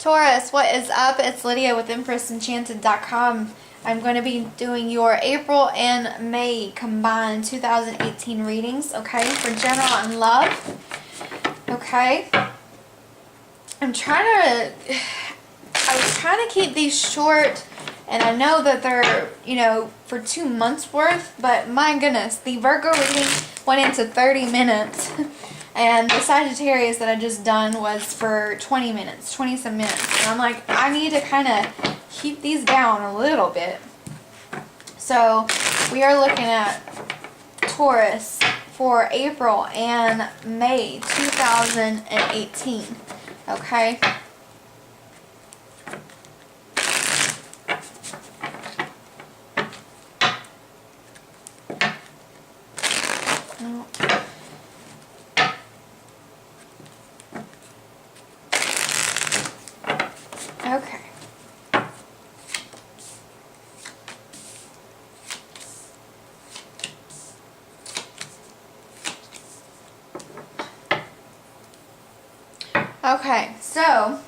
Taurus, what is up? It's Lydia with EmpressEnchanted.com. I'm going to be doing your April and May combined 2018 readings, okay, for general and love. Okay. I was trying to keep these short, and I know that they're, for 2 months worth, but my goodness, the Virgo reading went into 30 minutes. And the Sagittarius that I just done was for 20 minutes, 20 some minutes. And I'm like, I need to kind of keep these down a little bit. So we are looking at Taurus for April and May 2018. Okay. Okay. Okay, so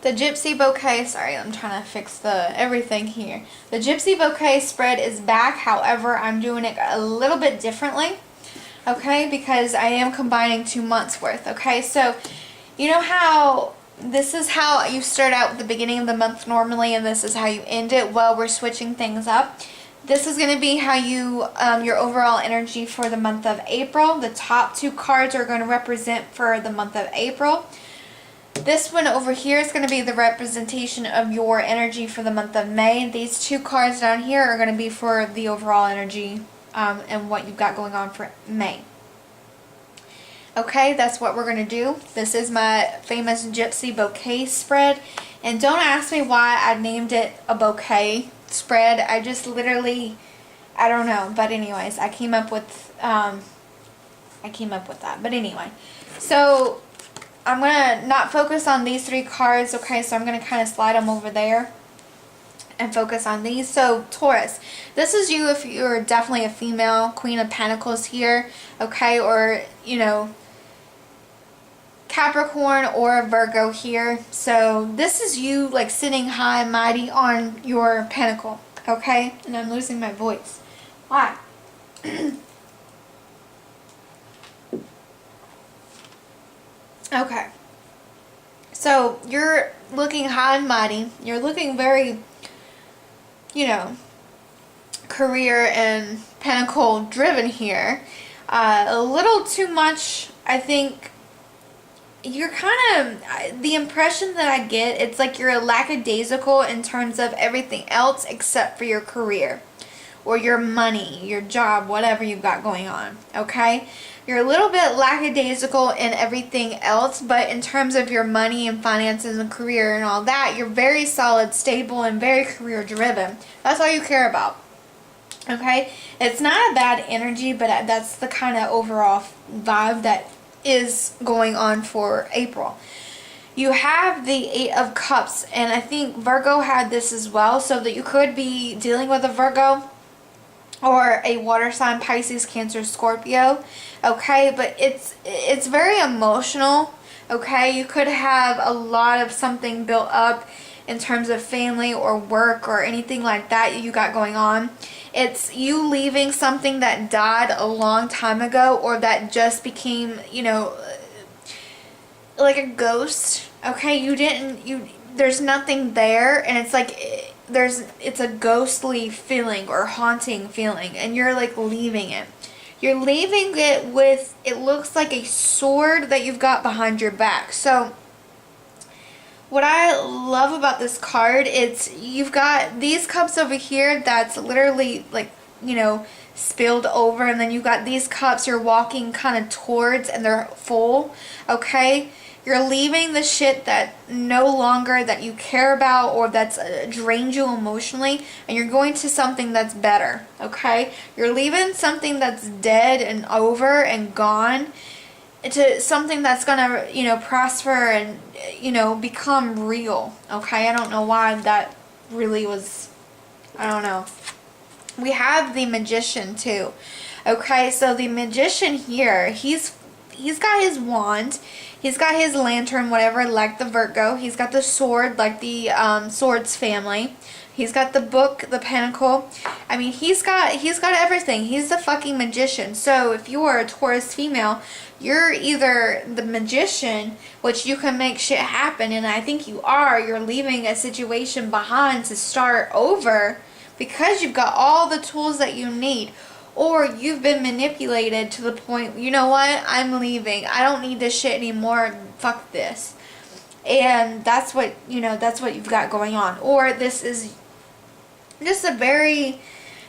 the Gypsy Bouquet, sorry, I'm trying to fix everything here. The Gypsy Bouquet spread is back, however, I'm doing it a little bit differently, okay, because I am combining 2 months worth, okay? So, you know how this is how you start out at the beginning of the month normally, and this is how you end it? Well, we're switching things up. This is going to be how you, your overall energy for the month of April. The top 2 cards are going to represent for the month of April. This one over here is going to be the representation of your energy for the month of May. These 2 cards down here are going to be for the overall energy and what you've got going on for May. Okay, that's what we're going to do. This is my famous Gypsy Bouquet spread. And don't ask me why I named it a bouquet spread. I just literally, I don't know. But anyways, I came up with that. But anyway, so I'm going to not focus on these 3 cards. Okay, so I'm going to kind of slide them over there and focus on these. So Taurus, this is you if you're definitely a female, Queen of Pentacles here. Okay, or, Capricorn or Virgo here. So this is you like sitting high and mighty on your pentacle, okay? And I'm losing my voice. Why? Okay. So you're looking high and mighty. You're looking very, career and pentacle driven here. A little too much, I think. You're kind of, the impression that I get, it's like you're lackadaisical in terms of everything else except for your career or your money, your job, whatever you've got going on, okay? You're a little bit lackadaisical in everything else, but in terms of your money and finances and career and all that, you're very solid, stable, and very career driven. That's all you care about, okay? It's not a bad energy, but that's the kind of overall vibe that is going on for April. You have the 8 of Cups, and I think Virgo had this as well, so that you could be dealing with a Virgo or a water sign, Pisces, Cancer, Scorpio, okay? But it's very emotional, okay? You could have a lot of something built up in terms of family or work or anything like that you got going on. It's you leaving something that died a long time ago or that just became, like a ghost, okay? There's nothing there, and it's like it's a ghostly feeling or haunting feeling, and you're like leaving it. You're leaving it with, it looks like a sword that you've got behind your back. So what I love about this card, you've got these cups over here that's literally like, spilled over, and then you've got these cups you're walking kind of towards and they're full, okay? You're leaving the shit that no longer that you care about or that's drained you emotionally, and you're going to something that's better, okay? You're leaving something that's dead and over and gone to something that's gonna, prosper and, become real, okay? I don't know why that really was, I don't know. We have the Magician too, okay? So the Magician here, he's he's got his wand, he's got his lantern, whatever, like the Virgo. He's got the sword, like the Swords family. He's got the book, the Pentacle. I mean, he's got everything. He's the fucking magician. So if you are a Taurus female, you're either the magician, which you can make shit happen, and I think you are. You're leaving a situation behind to start over because you've got all the tools that you need. Or you've been manipulated to the point, you know what, I'm leaving. I don't need this shit anymore. Fuck this. And that's what, that's what you've got going on. Or this is just a very,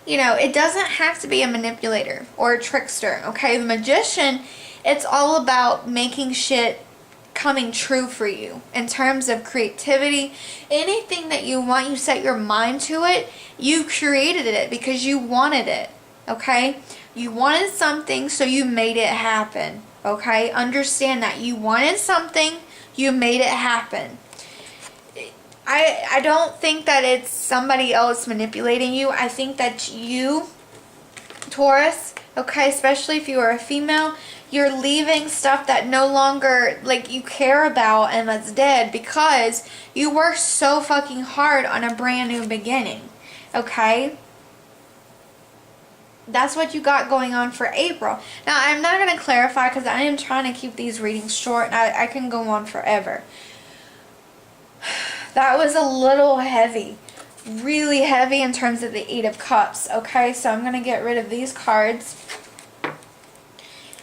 it doesn't have to be a manipulator or a trickster, okay? The magician, it's all about making shit coming true for you in terms of creativity. Anything that you want, you set your mind to it, you created it because you wanted it, okay? You wanted something, so you made it happen, okay? Understand that. You wanted something, you made it happen. I don't think that it's somebody else manipulating you. I think that you, Taurus, okay, especially if you are a female, you're leaving stuff that no longer, like, you care about and that's dead because you worked so fucking hard on a brand new beginning, okay? That's what you got going on for April. Now, I'm not going to clarify because I am trying to keep these readings short and I can go on forever. That was a little heavy. Really heavy in terms of the Eight of Cups. Okay, so I'm going to get rid of these cards.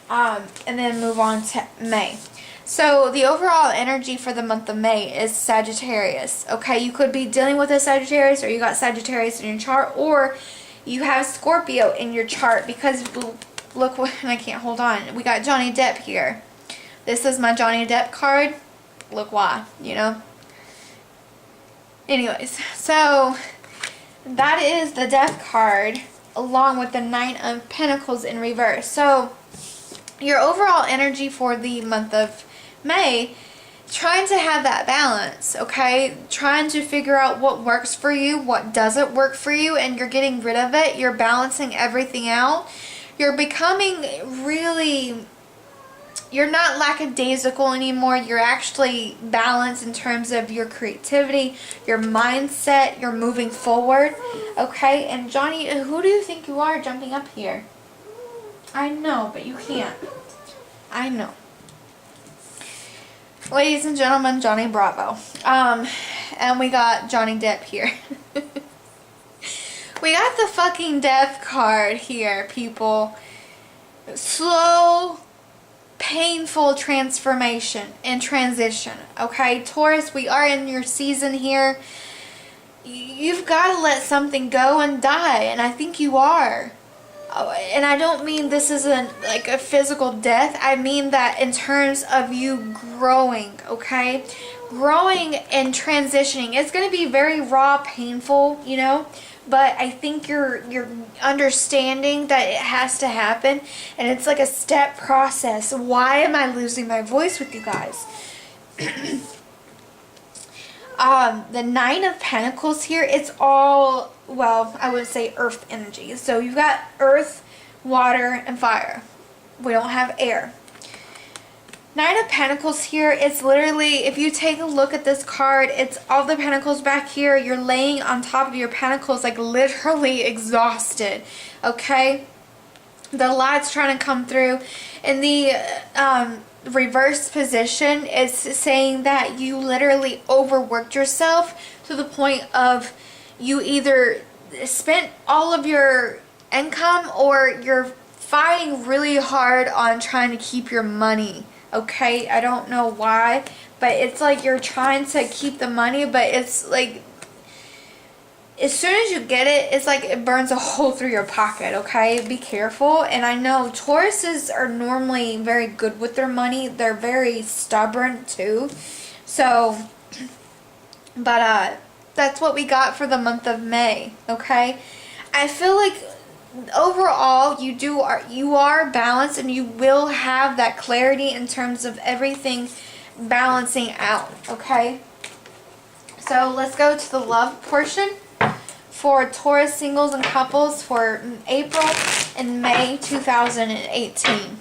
And then move on to May. So the overall energy for the month of May is Sagittarius. Okay, you could be dealing with a Sagittarius, or you got Sagittarius in your chart, or you have Scorpio in your chart, because look what, I can't hold on. We got Johnny Depp here. This is my Johnny Depp card. Look why, Anyways, so that is the Death card along with the Nine of Pentacles in reverse. So your overall energy for the month of May, trying to have that balance, okay? Trying to figure out what works for you, what doesn't work for you, and you're getting rid of it. You're balancing everything out. You're becoming really, you're not lackadaisical anymore. You're actually balanced in terms of your creativity, your mindset. You're moving forward, okay? And Johnny, who do you think you are jumping up here? I know, but you can't. I know. Ladies and gentlemen, Johnny Bravo. And we got Johnny Depp here. We got the fucking Death card here, people. Slow, painful transformation and transition. Okay, Taurus, we are in your season here. You've got to let something go and die, and I think you are. And I don't mean this isn't like a physical death. I mean that in terms of you growing, okay? Growing and transitioning. It's going to be very raw, painful, but I think you're understanding that it has to happen, and it's like a step process. Why am I losing my voice with you guys? The Nine of Pentacles here, it's all, well, I would say earth energy. So you've got earth, water, and fire. We don't have air. Nine of Pentacles here, it's literally, if you take a look at this card, it's all the pentacles back here. You're laying on top of your pentacles, like literally exhausted, okay? The light's trying to come through. And the reverse position is saying that you literally overworked yourself to the point of you either spent all of your income or you're fighting really hard on trying to keep your money. Okay, I don't know why, but it's like you're trying to keep the money, but it's like as soon as you get it, it's like it burns a hole through your pocket, okay? Be careful. And I know Tauruses are normally very good with their money. They're very stubborn too. So, but that's what we got for the month of May, okay? I feel like overall you are balanced, and you will have that clarity in terms of everything balancing out, okay? So let's go to the love portion for Taurus singles and couples for April and May 2018.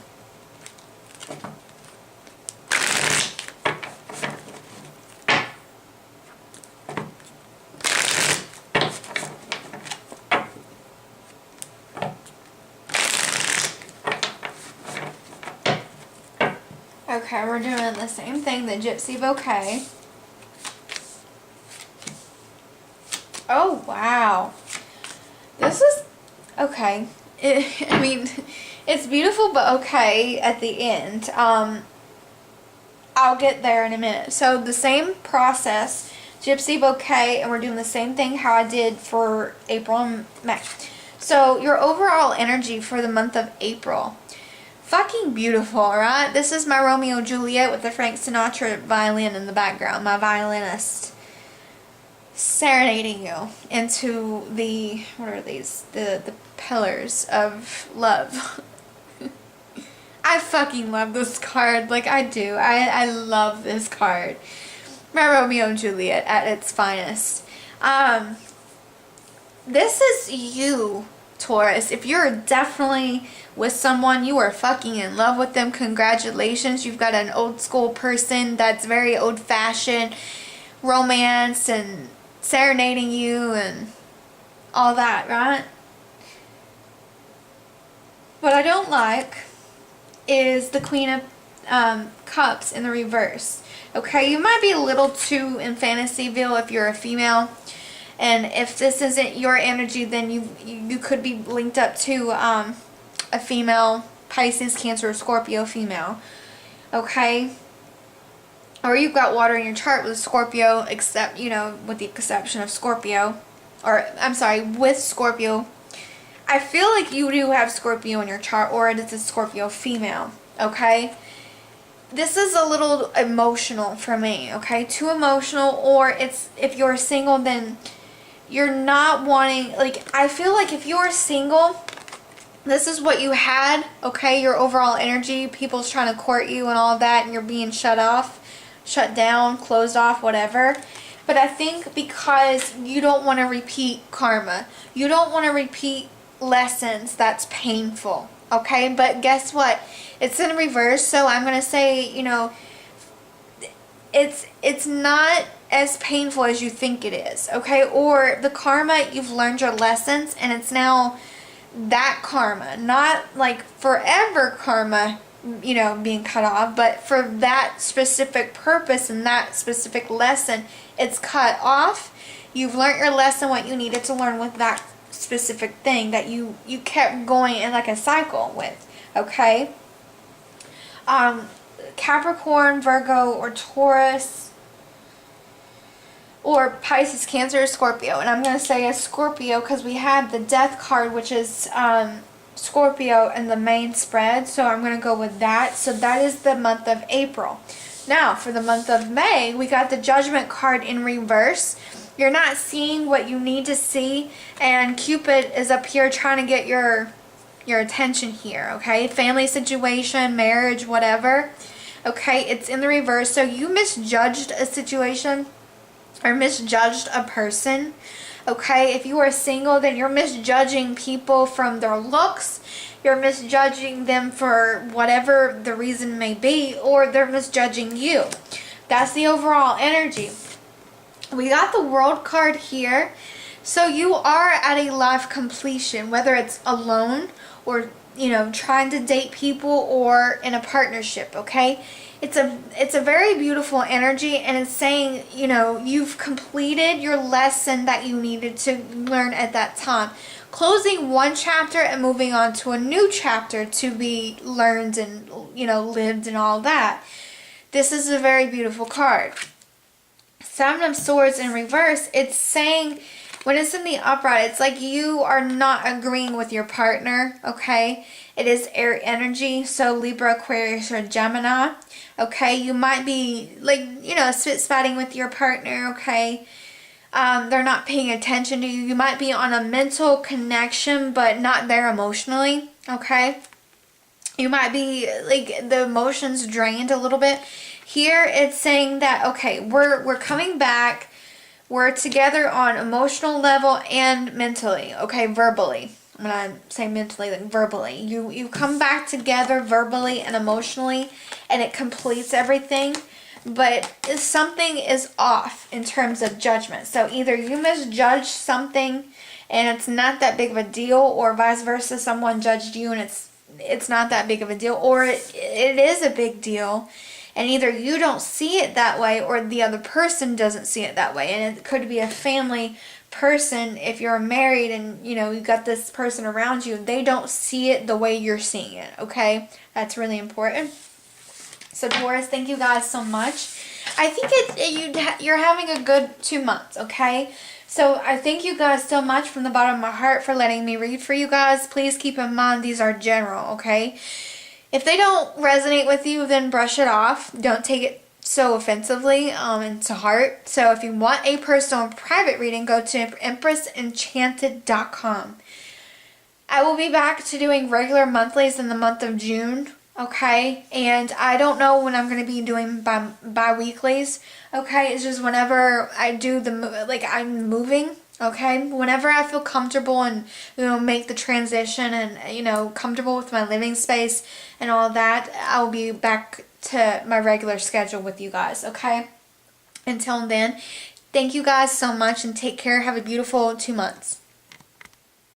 Okay, we're doing the same thing, the Gypsy Bouquet. Oh, wow. This is, okay. I mean, it's beautiful, but okay at the end. I'll get there in a minute. So the same process, Gypsy Bouquet, and we're doing the same thing how I did for April and May. So your overall energy for the month of April. Fucking beautiful, right? This is my Romeo and Juliet with the Frank Sinatra violin in the background. My violinist serenading you into the, what are these? The pillars of love. I fucking love this card. Like, I do. I love this card. My Romeo and Juliet at its finest. This is you, Taurus. If you're definitely with someone, you are fucking in love with them, congratulations. You've got an old school person that's very old fashioned, romance and serenading you and all that, right? What I don't like is the Queen of Cups in the reverse. Okay, you might be a little too in Fantasyville if you're a female, and if this isn't your energy, then you could be linked up to a female, Pisces, Cancer, or Scorpio female. Okay, or you've got water in your chart with Scorpio, except, you know, with the exception of Scorpio, or I'm sorry, with Scorpio. I feel like you do have Scorpio in your chart, or it is a Scorpio female, okay? This is a little emotional for me, okay? Too emotional, or it's, if you're single, then you're not wanting, like, I feel like if you're single, this is what you had, okay? Your overall energy, people's trying to court you and all of that, and you're being shut off, shut down, closed off, whatever. But I think because you don't want to repeat karma, you don't want to repeat lessons that's painful, okay? But guess what, it's in reverse, so I'm gonna say, you know, it's not as painful as you think it is, okay? Or the karma, you've learned your lessons, and it's now that karma, not like forever karma, you know, being cut off, but for that specific purpose and that specific lesson, it's cut off. You've learned your lesson, what you needed to learn with that specific thing that you kept going in like a cycle with, okay? Capricorn, Virgo, or Taurus, or Pisces, Cancer, or Scorpio. And I'm going to say a Scorpio because we had the Death card, which is Scorpio in the main spread, so I'm going to go with that. So that is the month of April. Now, for the month of May, we got the Judgment card in reverse. You're not seeing what you need to see, and Cupid is up here trying to get your attention here, okay? Family situation, marriage, whatever. Okay, it's in the reverse. So you misjudged a situation or misjudged a person. Okay, if you are single, then you're misjudging people from their looks. You're misjudging them for whatever the reason may be, or they're misjudging you. That's the overall energy. We got the World card here. So you are at a life completion, whether it's alone or, you know, trying to date people or in a partnership, okay? It's a very beautiful energy, and it's saying, you know, you've completed your lesson that you needed to learn at that time. Closing one chapter and moving on to a new chapter to be learned and, you know, lived and all that. This is a very beautiful card. Seven of Swords in reverse, it's saying, when it's in the upright, it's like you are not agreeing with your partner, okay? It is air energy, so Libra, Aquarius, or Gemini, okay? You might be, like, you know, spit-spatting with your partner, okay? They're not paying attention to you. You might be on a mental connection, but not there emotionally, okay? You might be, like, the emotions drained a little bit. Here, it's saying that, okay, we're coming back. We're together on emotional level and mentally, okay, verbally. When I say mentally, like verbally. You come back together verbally and emotionally, and it completes everything. But something is off in terms of judgment. So either you misjudged something and it's not that big of a deal, or vice versa, someone judged you and it's not that big of a deal, or it is a big deal And either you don't see it that way or the other person doesn't see it that way. And it could be a family person. If you're married and you got this person around you, they don't see it the way you're seeing it. Okay, that's really important. So Taurus, thank you guys so much. I think you're having a good 2 months. Okay, so I thank you guys so much from the bottom of my heart for letting me read for you guys. Please keep in mind these are general. Okay, if they don't resonate with you, then brush it off. Don't take it so offensively and to heart. So if you want a personal and private reading, go to EmpressEnchanted.com. I will be back to doing regular monthlies in the month of June. Okay, and I don't know when I'm going to be doing bi-weeklies. Okay, it's just whenever I do I'm moving. Okay, whenever I feel comfortable and make the transition and comfortable with my living space and all that, I'll be back to my regular schedule with you guys. Okay, until then, thank you guys so much and take care. Have a beautiful 2 months.